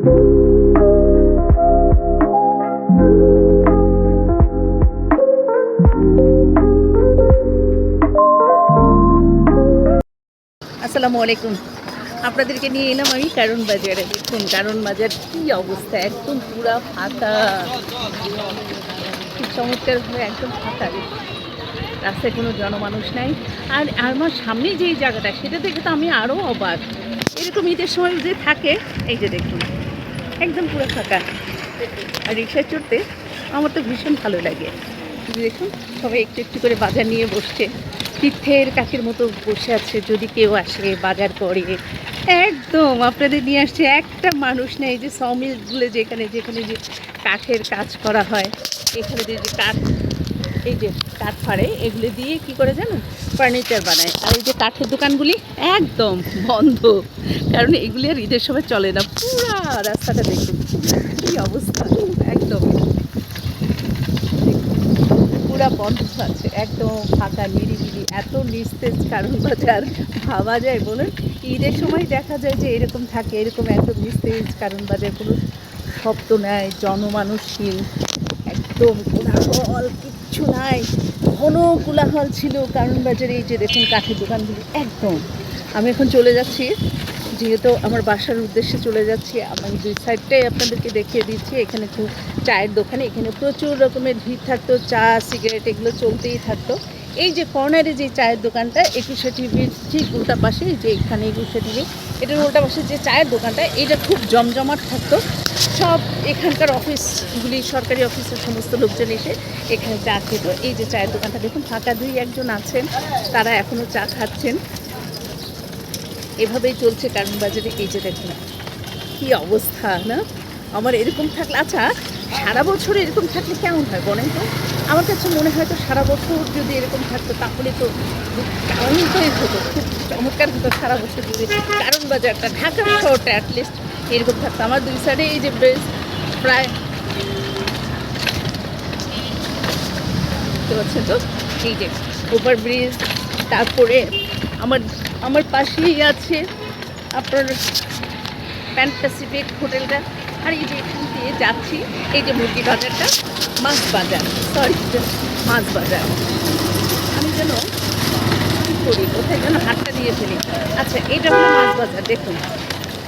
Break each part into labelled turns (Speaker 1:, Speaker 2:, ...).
Speaker 1: আসসালামু আলাইকুম। আপনাদেরকে নিয়ে এলাম আমি কারণ বাজারে। দেখুন কারণ বাজার কি অবস্থা, একদম পুরা ফাঁকা, খুব চমৎকার হয়ে একদম ফাঁকা। রাস্তায় কোনো জনমানুষ নাই। আর আমার সামনে যেই জায়গাটা সেটা দেখে তো আমি আরও অবাক। এরকম ঈদের সময় যে থাকে, এই যে দেখুন একদম পুরো ফাঁকা। আর রিক্সায় চড়তে আমার তো ভীষণ ভালো লাগে। দেখুন সবাই একটু একটু করে বাজার নিয়ে বসছে, তীর্থের কাছের মতো বসে আছে। যদি কেউ আসে বাজার করে, একদম আপনাদের নিয়ে আসছে, একটা মানুষ নেই। যে সমিলগুলো যেখানে যেখানে যে কাঠের কাজ করা হয়, এখানে যে কাঠ, এই যে কাঠ ফাড়ে, এগুলো দিয়ে কি করে জানো, ফার্নিচার বানায়। আর এই যে কাঠের দোকানগুলি একদম বন্ধ, কারণ এগুলি আর ঈদের সময় চলে না। পুরা রাস্তাটা দেখুন কী অবস্থা, একদম পুরা বন্ধ আছে, একদম ফাঁকা নিরিবিলি, এত নিস্তেজ কারণ বাজার। ভাবা যায় বলুন, ঈদের সময় দেখা যায় যে এরকম থাকে, এরকম একদম নিস্তেজ কারণ বাজার, কোনো শব্দ নাই, জনমানুষহীন, একদম কোলাহল কিচ্ছু নাই। ঘন কোলাহল ছিল কারণ বাজারে। এই যে দেখুন কাঠের দোকানগুলি একদম। আমি এখন চলে যাচ্ছি, যেহেতু আমার বাসার উদ্দেশ্যে চলে যাচ্ছি। আমি দুই সাইডটাই আপনাদেরকে দেখিয়ে দিচ্ছি। এখানে খুব চায়ের দোকানে, এখানে প্রচুর রকমের ভিড় থাকতো, চা সিগারেট এগুলো চলতেই থাকতো। এই যে কর্নারে যে চায়ের দোকানটা, 21 টিভির ঠিক উল্টা পাশে, যে এখানে 21 টিভি, এটার উল্টা পাশে যে চায়ের দোকানটা, এটা খুব জমজমাট থাকতো। সব এখানকার অফিসগুলি, সরকারি অফিসের সমস্ত লোকজন এসে এখানে চা খেত। এই যে চায়ের দোকানটা দেখুন ফাঁকা, দুই একজন আছেন, তারা এখনও চা খাচ্ছেন। এভাবেই চলছে কারণ বাজারে। এই যে দেখুন কী অবস্থা না। আমার এরকম থাকলে, আচ্ছা সারা বছর এরকম থাকলে কেমন হয় বলেন তো? আমার কাছে মনে হয় তো সারা বছর যদি এরকম থাকতো তাহলে তো আনন্দই হতো, খুব চমৎকার হতো। সারা বছর যদি কারণ বাজারটা, ঢাকা শহরটা অ্যাটলিস্ট এরকম থাকতো। আমার দুই সাইডে এই যে ব্রিজ, প্রায় বুঝতে পারছেন তো, এই যে ওভার ব্রিজ, তারপরে আমার আমার পাশেই আছে আপনার প্যান প্যাসিফিক হোটেলটা। আর এই যে এখান দিয়ে যাচ্ছি, এই যে মুরগি বাজারটা, মাছ বাজার, সরি মাছ বাজার। আমি যেন কী করি, কোথায় যেন হাতটা দিয়ে ফেলি। আচ্ছা এটা হলো মাছ বাজার। দেখুন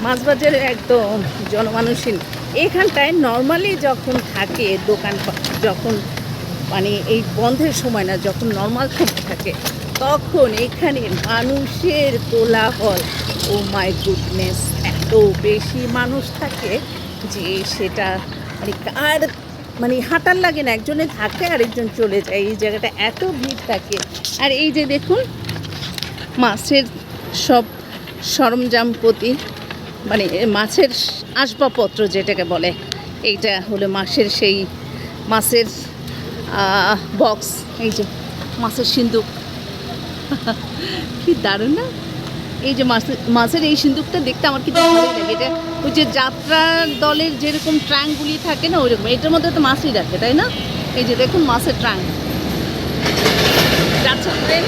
Speaker 1: মাছ বাজারে একদম জনমানুষহীন। এখানটায় নর্মালি যখন থাকে দোকানপাট, যখন মানে এই বন্ধের সময় না, যখন নর্মাল সময় থাকে, তখন এখানে মানুষের কোলাহল, ও মাই গুডনেস, এত বেশি মানুষ থাকে যে সেটা মানে আর মানে হাঁটার লাগে না, একজনে থাকে আরেকজন চলে যায়। এই জায়গাটা এত ভিড় থাকে। আর এই যে দেখুন মাছের সব সরঞ্জামপতি, মানে মাছের আসবাবপত্র যেটাকে বলে, এইটা হলো মাছের সেই মাছের বক্স, এই যে মাছের সিন্দুক, কি দারুণ না? এই যে মাছের এই সিন্দুকটা দেখতে আমার কিন্তু ভালোই লাগে। এটা ওই যে যাত্রা দলের যেরকম ট্রাঙ্কগুলি থাকে না, ওইরকম এটার মধ্যে তো মাছই রাখে, তাই না? এই যে দেখুন মাছের ট্রাঙ্ক যাচ্ছে ট্রেন।